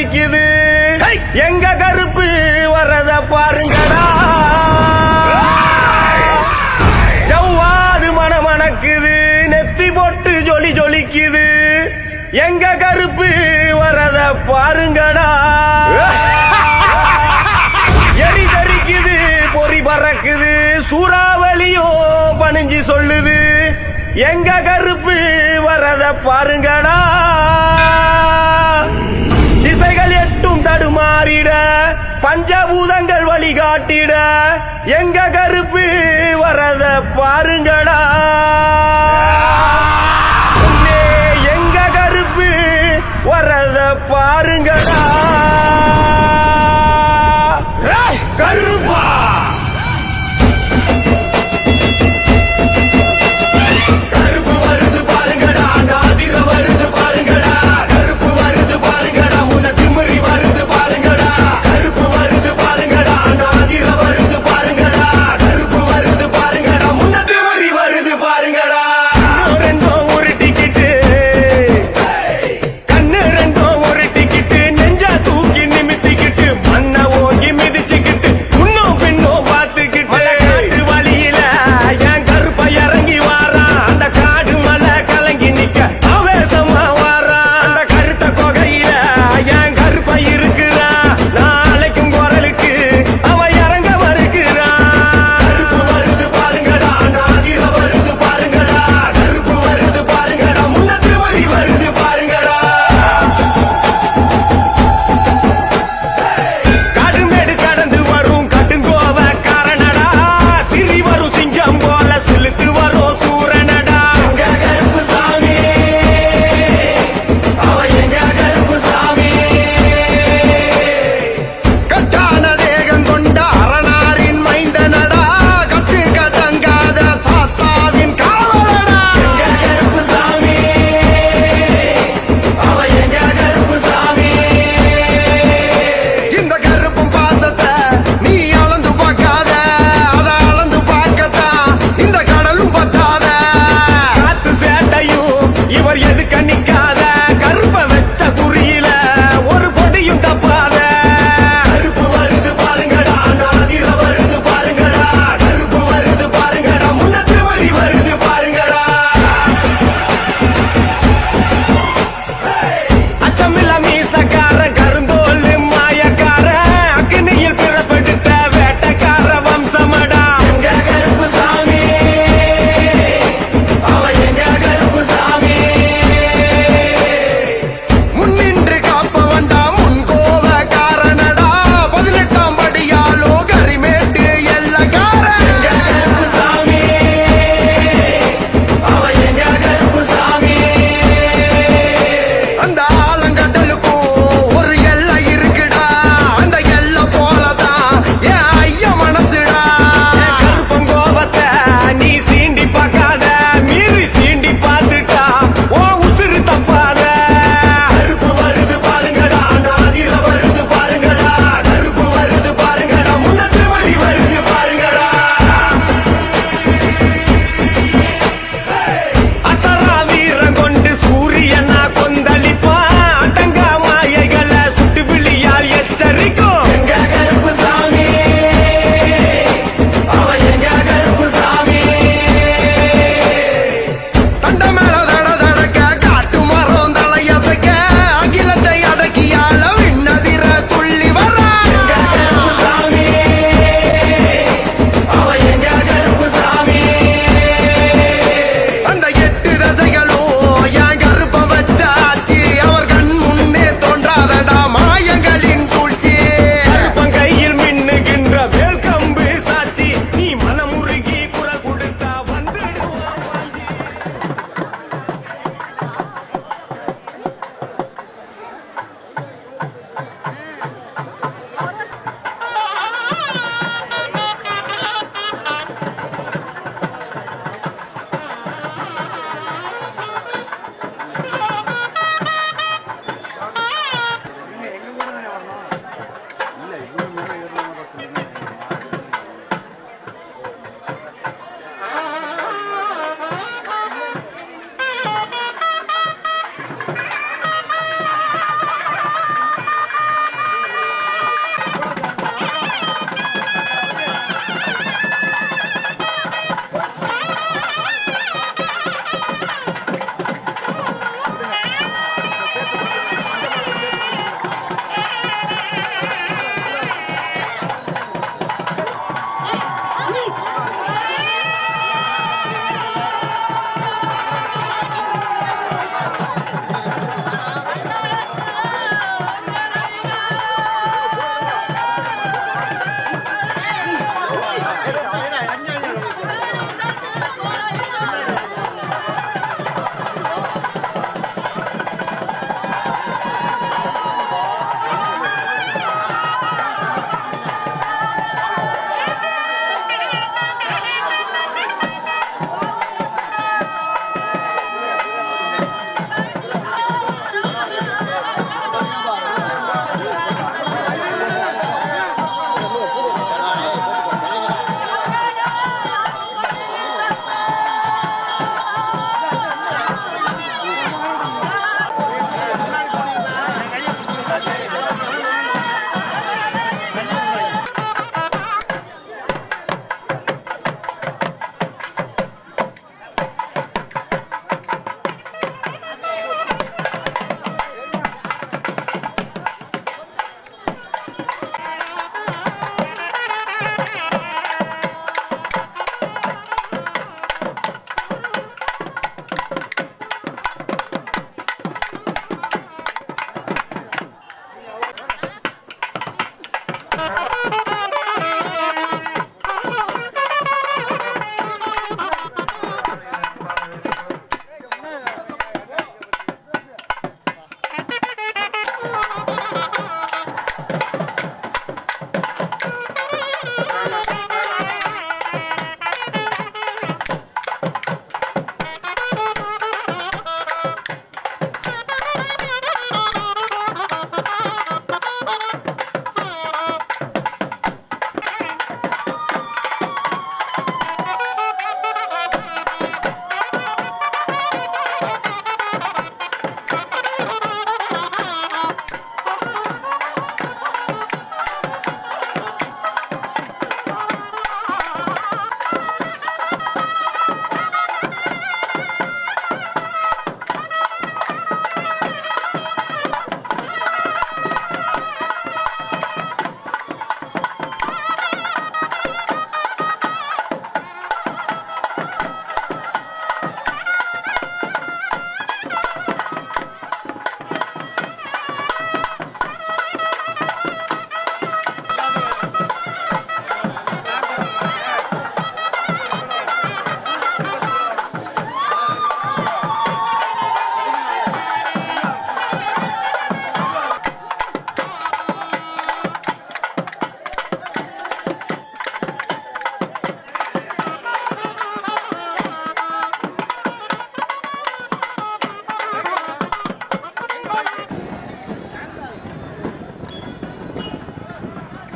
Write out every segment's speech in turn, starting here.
ஜொலிக்குது எங்க கருப்பு வரத பாருங்கடா ஜவ்வாது மணமணக்குது நெத்தி போட்டு ஜொலிக்குது எங்க கருப்பு வரத பாருங்கடா எரி தரிக்குது பொறி பறக்குது சூறாவளியோ பணிஞ்சு சொல்லுது எங்க கருப்பு வரத பாருங்கடா திசைகள் எட்டும் தடுமாறிட பஞ்சபூதங்கள் வழிகாட்டிட எங்க கருப்பு வரத பாருங்கடா எங்க கருப்பு வரத பாருங்கடா கருப்பா கருப்பு வருது பாருங்கடா நாதிர வருது பாருங்கடா கருப்பு வருது பாருங்கடா முன்ன திமிரி வருது பாருங்கடா கருப்பு வருது பாருங்கடா நாதிர வருது பாருங்கடா கருப்பு வருது பாருங்கடா முன்ன திமிரி வருது பாருங்கடா ரெண்டோ ஒரு டிக்கெட்டு கண்ணு ரெண்டோ ஒரு டிக்கெட்டு நெஞ்சா தூக்கி நிமித்திக்கிட்டு மண்ண ஓங்கி மிதிச்சுக்கிட்டு முன்னோ பின்னோ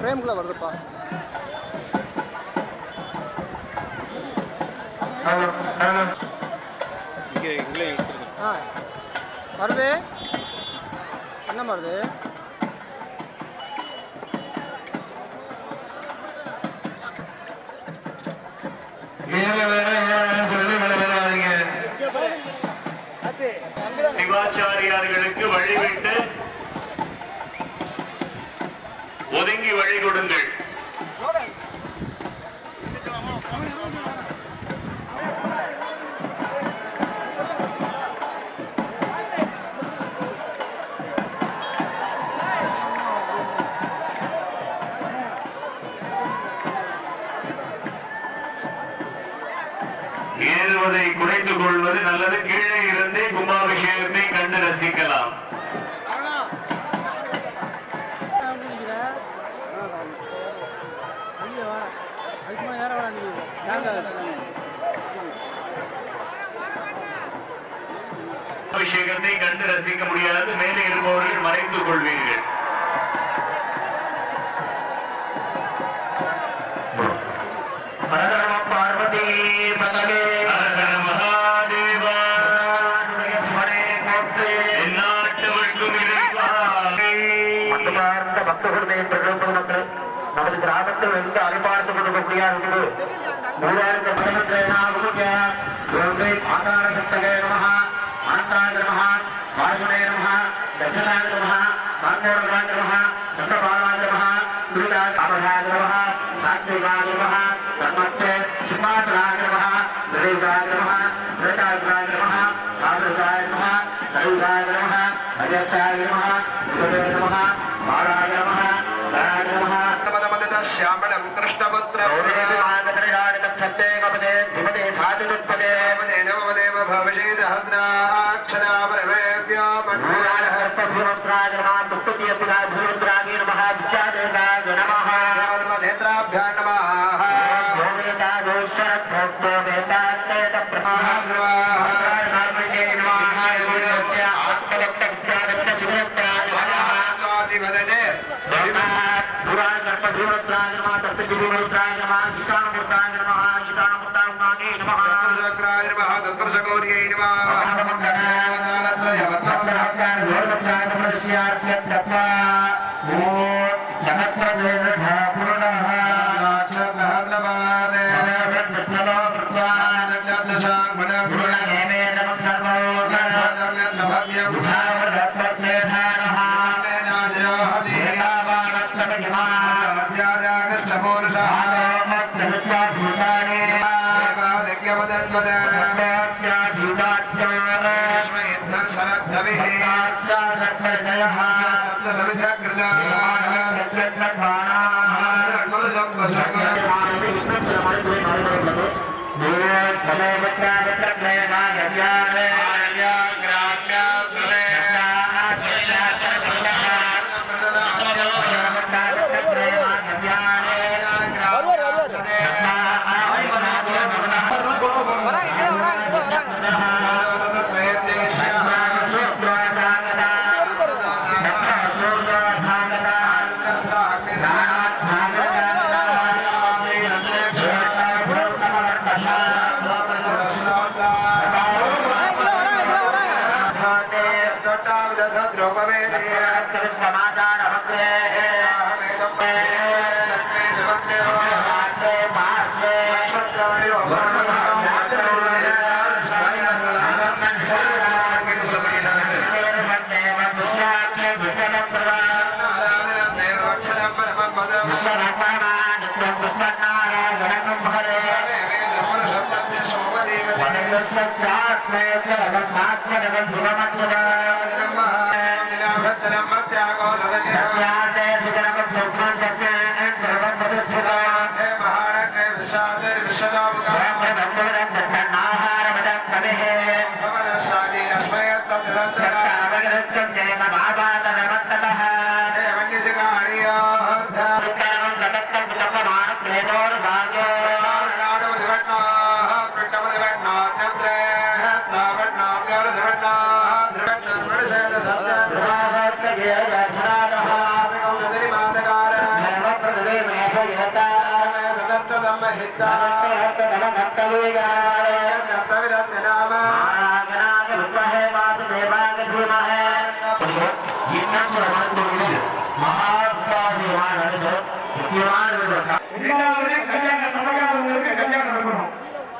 ஃப்ரேம்குள்ளே வருதுப்பா. ஆ வருது, என்ன வருது? சிவாச்சாரியார்களுக்கு வழிவிட்டு ஒதுங்கி வழி கொடுங்கள். ஏறுவதை குறைத்துக் கொள்வது நல்லது. கீழே இருந்து கும்பாபிஷேகத்தை கண்டு ரசிக்கலாம். அபிஷேகத்தை கண்டு ரசிக்க முடியாது. மேலே இருப்பவர்கள் மறைத்துக் கொள்வீர்கள். பார்வதி நமது கிராமத்தில் இருந்து அறிவார்த்து கொடுக்கக்கூடிய श्यामलं कृष्णपुत्र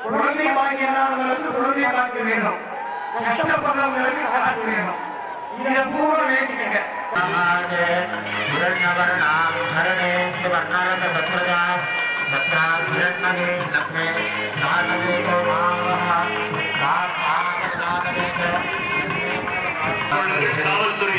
குழந்தை பாக்கியங்களுக்கு குழந்தை பாக்கியம் வேணும், கஷ்டப்படுறவங்களுக்கு காசு வேணும். இதை பூரா வேண்டிக்கங்க. காவல்துறை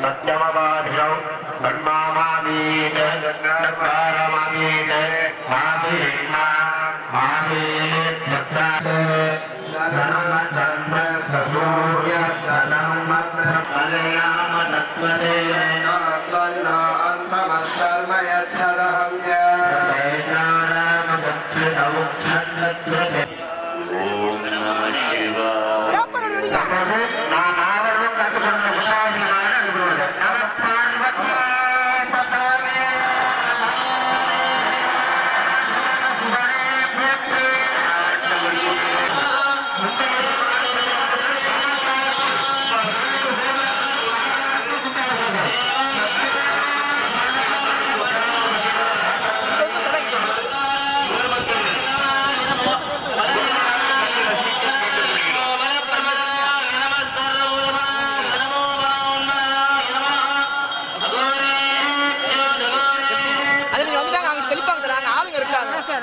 சத்யமவாதியம் கண்மாமாமீத கங்காரமாமீத மாதேமா மாதே சனம சந்திர சூரிய சனம கல்யாண தத்வதே ஓம் நம சிவாய. நான் ஆவலும் கட்டுக்கொண்ட முன்னாடி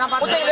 நம பார்வதி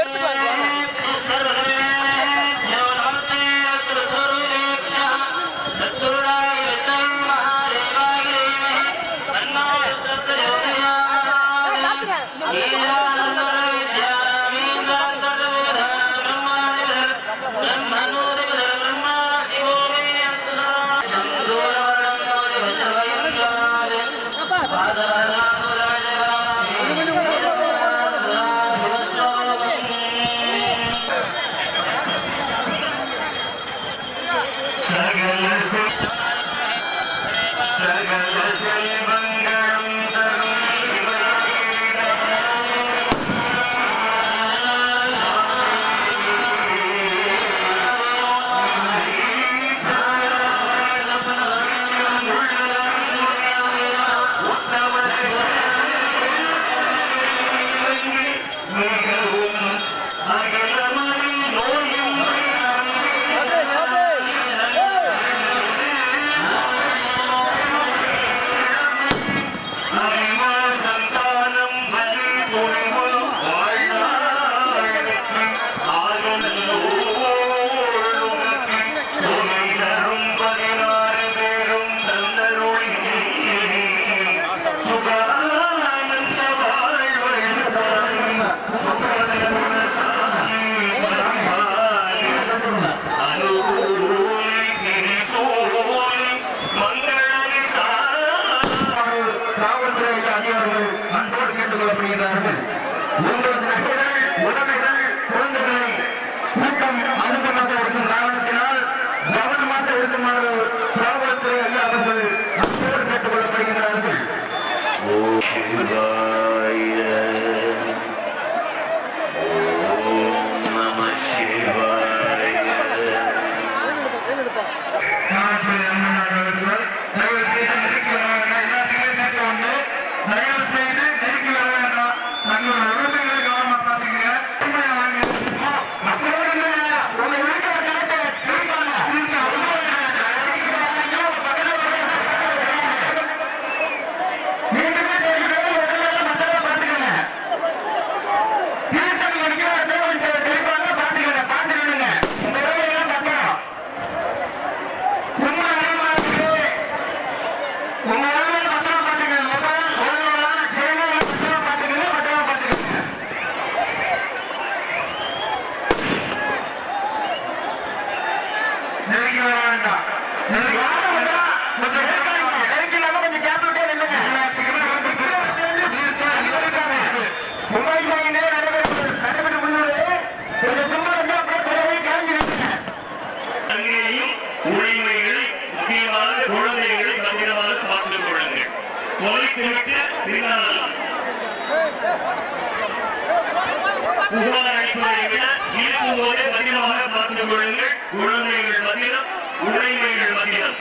புகார் அளிப்பதை விட இருக்கும் போதே பத்திரமாக பார்த்துக் கொள்ளுங்கள். குழந்தைகள் பத்திரம், உடைமைகள் பத்திரம்.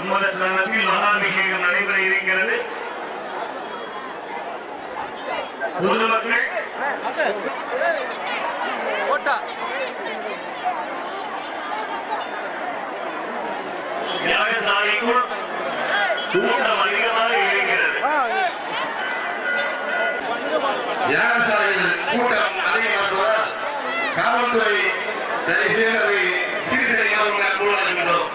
மூலஸ்தானத்தில் மகாபிஷேகம் நடைபெற இருக்கிறது. பொதுமக்கள் யாகசாலைக்குள் கூட்டம் அதிகமாக இருக்கிறது. யாகசாலையில் கூட்டம் அதிகமாக்குவதால் காவல்துறை தயவுசெய்து அதை சீர்செய்யாமல் அனுப்புகிறோம்.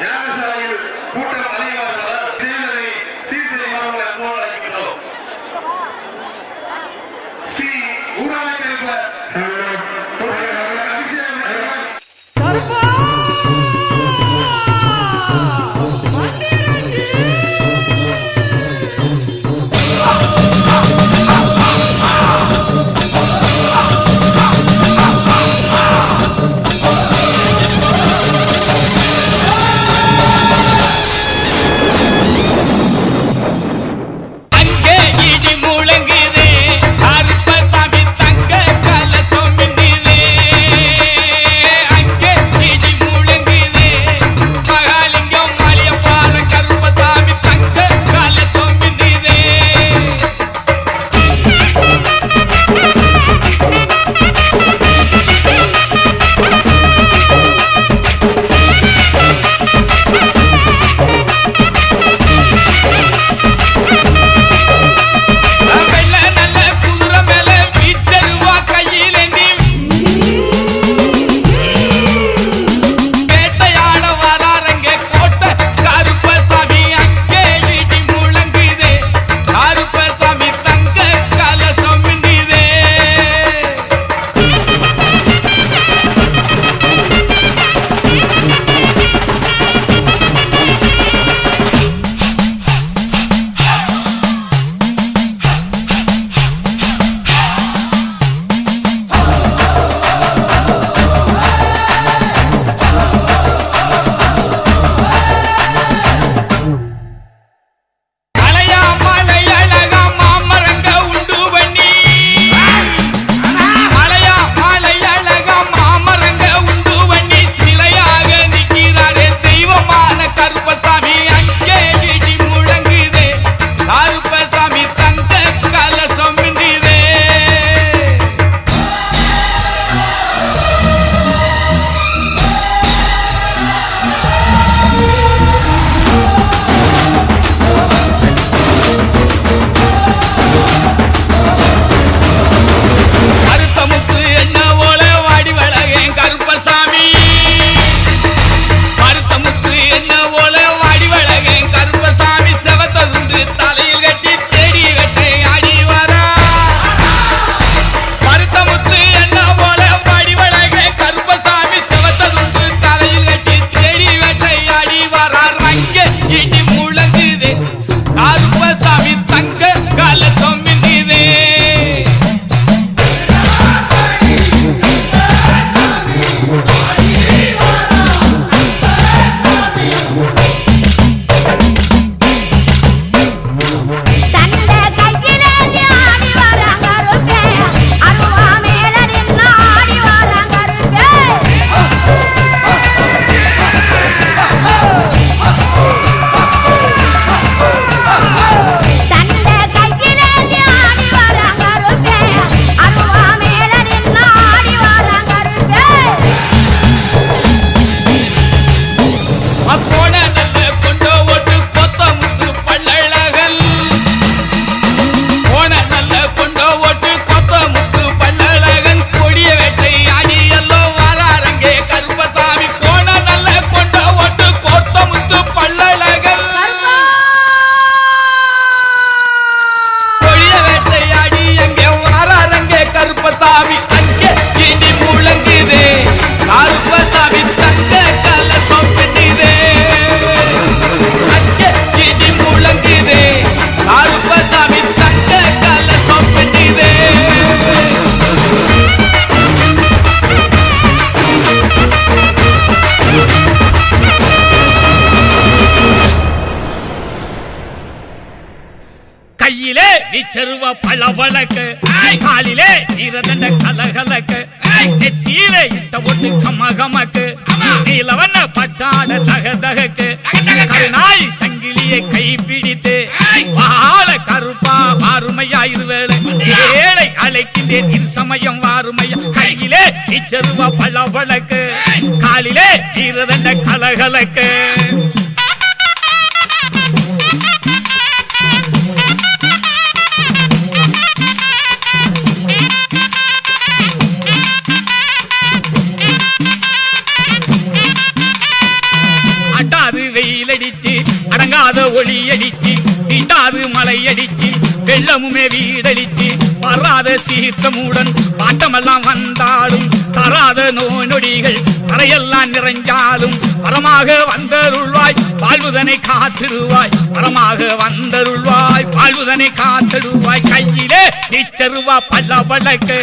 யாகசாலையில் கூட்டம் அதிகமாக்குவதால் செய்வதை சீர்செய்யாமல் அனுப்புகிறோம். ஸ்ரீ ஊராட்சியமைப்பு கருப்பு கையிலே வீச்சருவ பளபளக்கு காலிலே நீரதண்ட கலகலக்கு நெத்தியிலே இட்ட ஒட்டு கமகமக்கு நீலவண்ண பட்டாட தகதகக்கு நாய் சங்கிலியை கை பிடித்து வாழ கருப்பா வாருமையா இருவேளை ஏழை அழைக்கின்றேன் இரு சமயம் வாருமையா கையிலே வீச்சருவ பளபளக்கு காலிலே நீரதண்ட கலகலக்கு வெயிலடிச்சு அடங்காத ஒளி அடிச்சு வீட்டாது மலை அடிச்சு வெள்ளமுமே வீடடிச்சு வராத சீர்த்தமுடன் பாட்டமெல்லாம் வந்தாலும் தராத நோய் நொடிகள் தரையெல்லாம் நிறைஞ்சாலும் வரமாக வந்தருள்வாய் வாழ்வுதனை காத்திடுவாய் வரமாக வந்தருள்வாய் வாழ்வுதனை காத்திடுவாய் கையிலே நீச்சருவா பளபளக்கு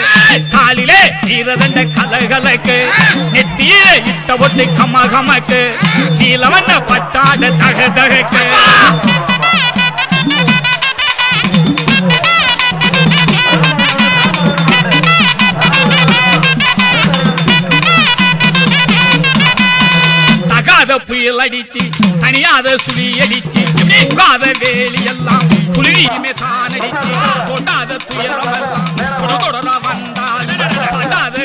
காலிலே நீரதண்ட கலகலக்கு நெத்தியிலே இட்ட ஒட்டு கமகமக்கு நீலவண்ண பட்டாட தகதகக்கு புயல் அடிச்சு தனியாத சுழி அடிச்சு உகாத வேலி எல்லாம் புலியுமே தான் அடிச்சு கொண்டாத துயரம் தொடர வந்தால்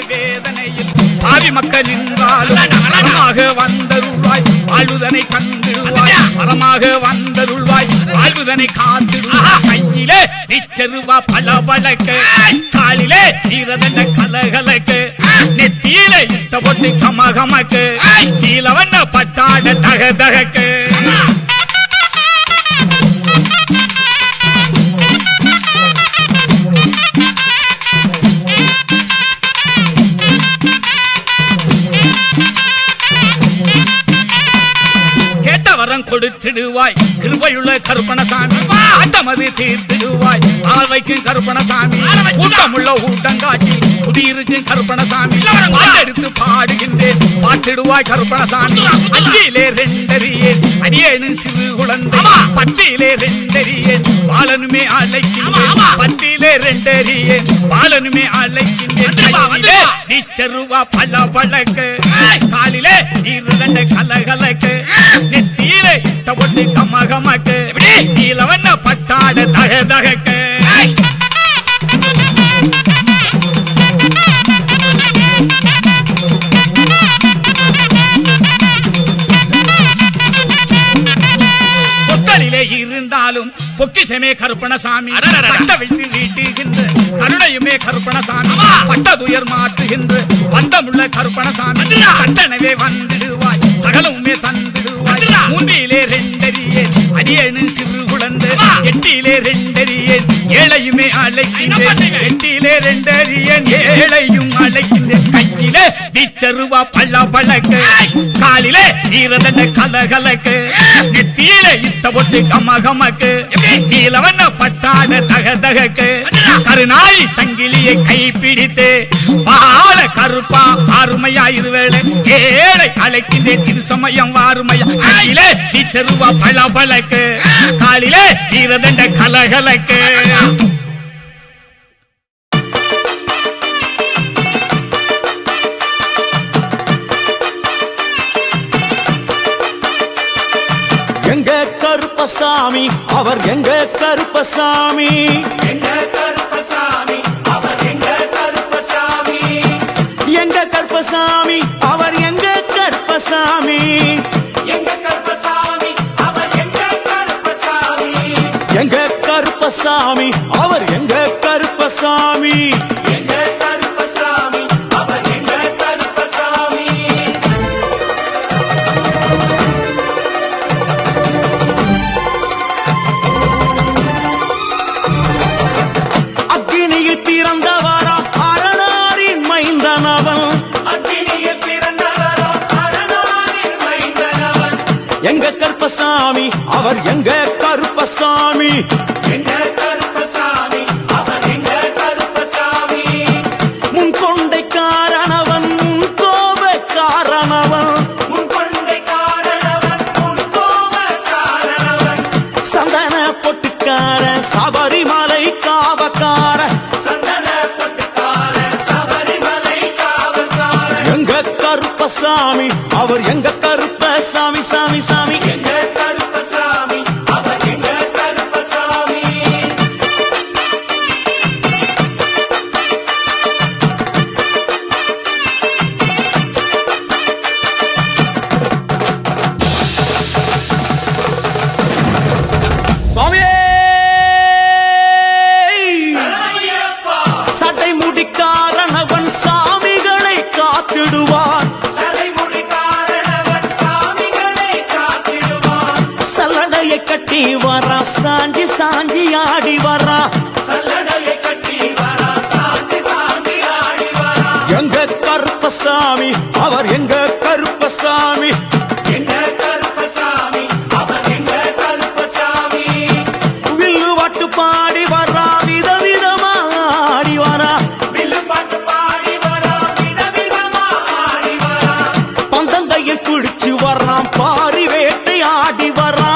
வேதனையில் பாவி மக்கள் நின்றாலும் வரமாக வந்தருள்வாய் வாழ்வுதனை கண்டிடுவாய் வரமாக வந்தருள்வாய் வாழ்வுதனை காத்திடுவாய் கையிலே நீச்சருவா பளபளக்கு காலிலே நீரதண்ட கலகலக்கு நெத்தியிலே இட்ட ஒட்டு கமகமக்கு நீலவண்ண பட்டாட தகதகக்கு கொடுத்திடுவாய் கிருபையுள்ள கருப்பணசாமி ஆட்டமது தீர்த்திடுவாய் ஆள் வைக்கும் கருப்பணசாமி கூட்டமுள்ள ஊட்டங்காட்டி குடியிருக்கும் கருப்பணசாமி எடுத்து பாடுகின்றேன் பாட்டிடுவாய் கருப்பணசாமி அஞ்சிலே ரெண்டறியேன் அடியேனும் சிறு குழந்தை பத்தியிலே ரெண்டறியேன் பாலனுமே அழைக்கின்றேன் பத்தியிலே ரெண்டறியேன் பாலனுமே அழைக்கின்றேன் நீச்சருவா பளபளக்கு காலிலே நீர்தண்ட கலகலக்கு நெத்தியிலே ஒட்டு கமகமக்கு நீலவண்ண பட்டாட தகதகக்கு பொத்தலிலே இருந்தாலும் பொக்கிசமே கருப்பணசாமி பட்ட வைத்து வீட்டுகின்ற கருணையுமே கருப்பணசாமி பட்ட துயர் மாற்றுகின்ற பந்தமுள்ள கருப்பணசாமி சட்டனவே வந்திடுவாய் சகலமுமே தந்திடுவாய் மூன்றிலே ரெண்டறியேன் அடியேனு சிறு குழந்தை எட்டிலே ரெண்டறியேன் ஏழையுமே அழைக்கின்றேன் எட்டிலே ரெண்டறியேன் ஏழையும் அழைக்கின்றேன் கையிலே வீச்சருவா பளபளக்கு காலிலே நீரதண்ட கலகலக்கு நெத்தியிலே இட்ட ஒட்டு கமகமக்கு நீலவண்ண பட்டாட தகதகக்கு கருநாய் சங்கிலியை கை பிடித்து வாழ கருப்பா ஆறுமையா இருவேளை ஏழை அழைக்கின்றேன் திரு சமயம் வாருமையா கையிலே நீச்சருவா பளபளக்கு காலிலே நீரதண்ட கலகலக்கு எங்க கருப்பசாமி அவர் எங்க கருப்பசாமி எங்க கருப்பசாமி அவர் எங்க கருப்பசாமி எங்க கருப்பசாமி அவர் எங்க கருப்பசாமி எங்க கருப்பசாமி அவர் எங்க கருப்பசாமி எங்க கருப்பசாமி அவர் எங்க கருப்பசாமி எங்க கருப்பசாமி அவர் எங்க கருப்பசாமி அக்கினியில் பிறந்தவரா அரணாரின் மைந்தனவன் அக்கினியில் பிறந்தவரோ அரணாரின் மைந்தனவன் எங்க கருப்பசாமி அவர் எங்க கருப்பசாமி எங்க கருப்பசாமி அவர் எங்க கருப்பசாமி முன் கொண்டைக்காரனவன் முன் கோபக்காரனவன் முன் கொண்டை காரணவன் முன் கோப காரணவன் சந்தன பொட்டுக்கார சபரி கருப்பசாமி அவர் எங்க கருப்பசாமி சாமி சாமி எங்க கருப்பசாமி அவர் எங்க கருப்பசாமி சுவாமியே சரணமையப்பா சட்டை முடிக்காரனவன் சாமிகளை காத்திடுவான் சடைமுடிக்காரனவன் சாமிகளை காத்திடுவான் சல்லடையை கட்டி வரா சாஞ்சி சாஞ்சி ஆடி வரா சல்லடையை கட்டி வரா சாந்தி சாந்தி ஆடி வரா எங்க கருப்பசாமி அவர் எங்க கருப்பசாமி எங்க கருப்பசாமி அவர் எங்க கருப்பசாமி வில்லு வாட்டு பாடி வரா விதவிதமா ஆடி வரா வில்லுப்பாட்டு பாடி வரா விதவிதமா ஆடி வரா பந்தங்கையை பிடிச்சு வர்றான் பாரி வேட்டை ஆடி வரா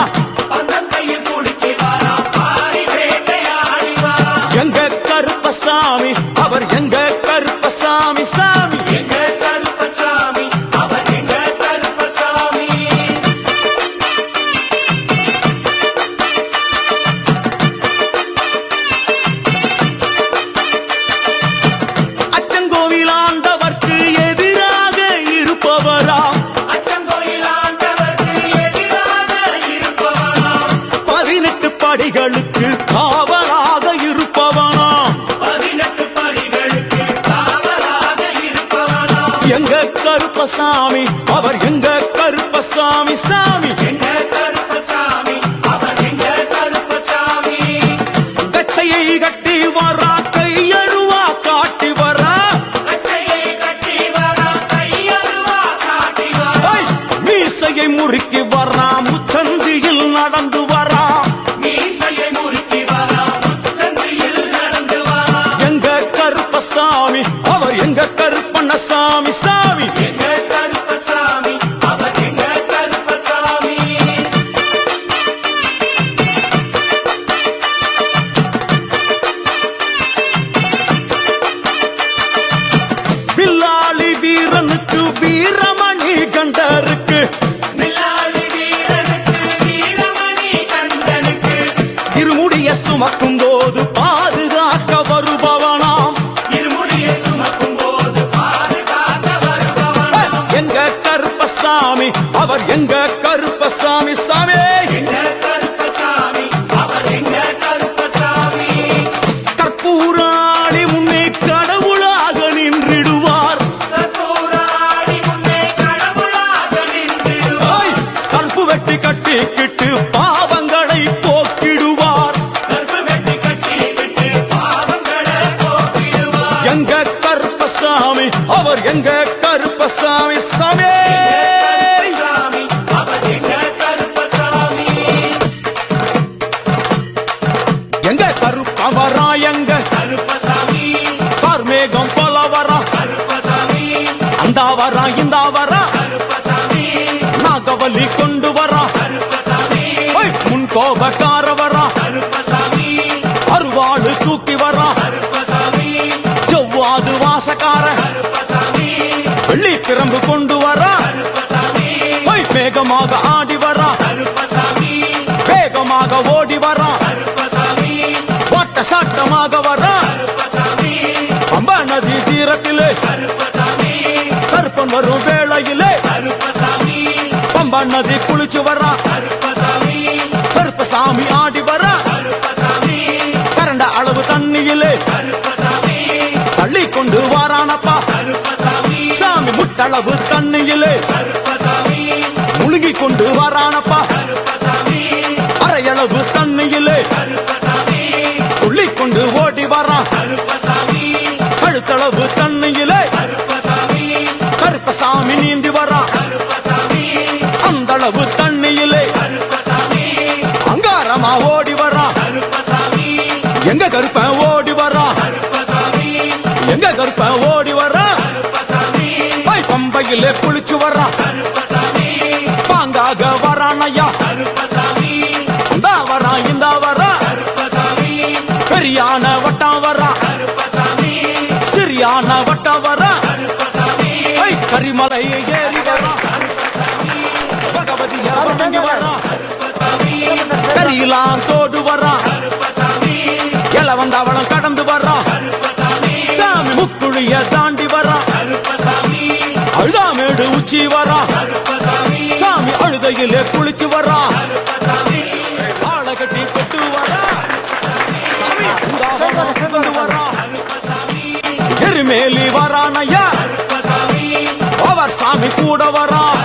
பந்தங்கையில் குடிச்சு வரா பாரி வேட்டையாடி வரா எங்க கருப்பசாமி அவர் எங்க கருப்பசாமி சாமி எங்க கருப்பசாமி அவர் எங்க கருப்பசாமி அச்சங்கோவில் ஆண்டவர்க்கு எதிராக இருப்பவராம் அச்சங்கோயில் ஆண்டவருக்கு எதிராக இருப்பவனாம் 18 படிகளுக்கு காவலாக இருப்பவனாம் 18 படிகளுக்கு காவலாக இருப்பவனாம் எங்க கருப்பசாமி அவர் எங்க கருப்பசாமி சாமி எங்க கருப்பசாமி அவர் எங்க கருப்பசாமி கச்சையை கட்டி வரா கையழுவா காட்டி வரா கட்டையை கட்டி வரா கையருவா காட்டி வரா ஐ! மீசையை முறுக்கி வரா முச்சந்தியில் நடந்து வரா மீசையை முறுக்கி வரா முச்சந்தியில் நடந்து வரா எங்க கருப்பசாமி அவர் எங்க கருப்பண்ணசாமி சாமி எங்க கருப்பசாமி அவர் எங்க கருப்பசாமி வில்லாளி வீரனுக்கு வீரமணி கண்டருக்கு மில்லாளி வீரனுக்கு வீரமணி கண்டனுக்கு இருமுடிய சுமக்கும் போது பாதுகாக்க வருபவனாம் இருமுடியை சுமக்கும் போது பாதுகாக்க வருபவனாம் எங்க கருப்பசாமி அவர் எங்க கருப்பசாமி சாமி எங்க கருப்பசாமி அவர் எங்க கருப்பசாமி கற்பூராளி முன்னே கடவுளாக நின்றிடுவார் கற்பூராடி முன்னே கடவுளாக நின்றிடுவார் ஐ! கற்பு வெட்டி கட்டிக்கிட்டு பாவங்களை போக்கிடுவார் கற்பு வெட்டி கட்டி விட்டு பாவங்களை போக்கிடுவார் எங்க கருப்பசாமி அவர் எங்க கருப்பசாமி சாமி கருப்பசாமி அவர் எங்க கருப்பசாமி எங்க கருப்பவரா எங்க கருப்பசாமி கார்மேகம் போல வரா கருப்பசாமி அந்த வரா இந்த வரா கருப்பசாமி நாகவலி கொண்டு வரா கருப்பசாமி ஐ! முன் கோபக்கார வரா கருப்பசாமி அருவாளு தூக்கி வரா கருப்பசாமி செவ்வாது வாசக்கார கருப்பசாமி வெள்ளி பிரம்பு கொண்டு வரா கருப்பசாமி ஐ! வேகமாக ஆடி வரா கருப்பசாமி வேகமாக ஓடி வரா கருப்பசாமி ஓட்ட சாட்டமாக வரா கருப்பசாமி பம்பா நதி தீரத்திலே கருப்பசாமி கருப்பன் வரும் வேளையிலே கருப்பசாமி பம்பா நதி குளிச்சு வரா கருப்பசாமி கருப்பசாமி ஆடி வரா கருப்பசாமி கரண்ட அளவு தண்ணியிலே கருப்பசாமி தள்ளி கொண்டு வாரானப்பா கருப்பசாமி சாமி முட்டளவு தண்ணியிலே கருப்பசாமி முழுகி கொண்டு வாரானப்பா கருப்பசாமி அரையளவு தண்ணியிலே கருப்பசாமி துள்ளி கொண்டு ஓடி வரா கருப்பசாமி கழுத்தளவு தண்ணியிலே கருப்பசாமி கருப்பசாமி நீந்தி வரா கருப்பசாமி அந்தளவு தண்ணியிலே கருப்பசாமி அங்காரமா ஓடி வரா கருப்பசாமி எங்க கருப்பன் ஓடி வரா கருப்பசாமி எங்க கருப்பன் ஓடி வரா கருப்பசாமி பம்பையிலே குளிச்சு வரா கருப்பசாமி பாங்காக வரானையா கருப்பசாமி இந்த வரா இந்த வரா கருப்பசாமி பெரியான வட்டம் வரா கருப்பசாமி சிறியான வட்டம் வரா கருப்பசாமி கரிமலை ஏறி எல்லாம் தோடு வர்றான், எல வந்தவளம் கடந்து வர்றான், சாமி முக்குழிய தாண்டி வர்றான், அழுதாமேடு உச்சி வர்றான், சாமி அழுதையிலே குளிச்சு வர்றான், ஆளை கட்டி கொட்டு வர்றான், சாமி பூதாபம் கொண்டு வர்றான், எருமேலி வரான் ஐயா, அவர் சாமி கூட வர்றான்.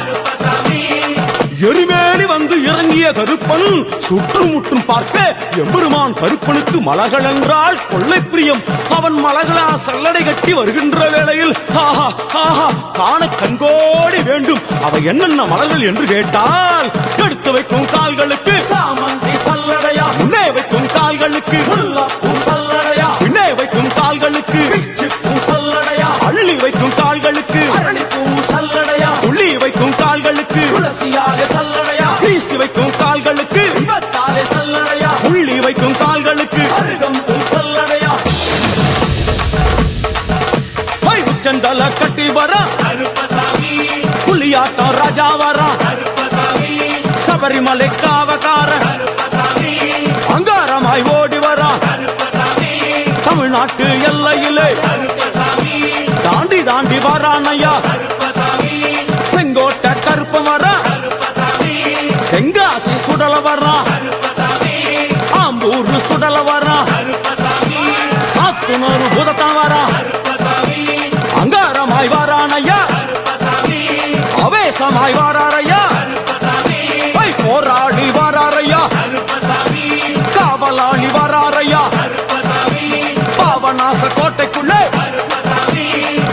எருமேலி வந்து இறங்கிய கருப்பன் சுற்றுமுற்றும் பார்க்க எம்பெருமான் கருப்பனுக்கு மலர்கள் என்றால் கொள்ளை பிரியம். அவன் மலகளா சல்லடை கட்டி வருகின்ற வேளையில் ஆஹா ஆஹா காண கண்கோடி வேண்டும். அவை என்னென்ன மலர்கள் என்று கேட்டால், எடுத்து வைக்கும் கால்களுக்கு சாமந்தி சல்லடையா, முன்னே வைக்கும் கால்களுக்கு முல்லைப்பூ சல்லடையா, பின்னே வைக்கும் கால்களுக்கு பிச்சிப்பூ சல்லடையா, அள்ளி வைக்கும் கால்களுக்கு அரளிப்பூ சல்லடையா, உள்ளி வைக்கும் கால்களுக்கு துளசியாக சல்லடையா, வீசி வைக்கும் கால்களுக்கு விபத்தாலே சல்லடையா, உள்ளி வைக்கும் கால்களுக்கு அருகம்பூ சல்லடையா. உச்சந்தல கட்டி வர புலியாட்டம் ராஜா வர, சபரிமலை காவக்கார அங்காரமாய் ஓடி வர, தமிழ்நாட்டு எல்லையிலே தாண்டி தாண்டி வரானையா, செங்கோட்டை கருப்ப வர, தெங்காசி சுடல வர்றா, ஆம்பூர் சுடல வர்றா, சாத்துனூர் புதத்தான் வரா, அங்காரமாய் வாரானையா, அவேசமாய் வாராரையா, போராடி வாராரையா, காவலாளி வாராரையா, பாவநாச கோட்டைக்குள்ளே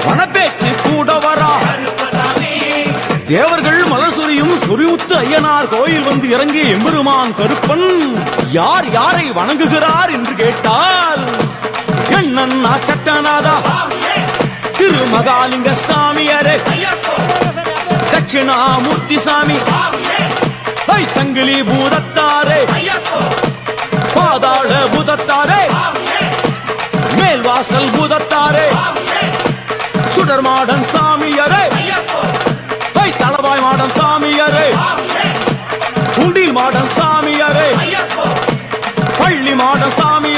வனப்பேச்சு கூட வரா. தேவர்கள் மலர் சொரியும் சொரிமுத்து ஐயனார் கோயில் வந்து இறங்கிய எம்பெருமான் கருப்பன் யார் யாரை வணங்குகிறார் என்று கேட்டால், என்னன்னா சட்டநாதா, திருமகாலிங்க சாமியாரே, தட்சிணாமூர்த்தி சாமி, சங்கிலி பூதத்தாரே, பாதாள பூதத்தாரே, மேல்வாசல் பூதத்தாரே, சுடர்மாடன் சாமியாரே, தளவாய் மாடன் சாமியாரே, உண்டில் மாடன் சாமியாரே, பள்ளி மாடன் சாமி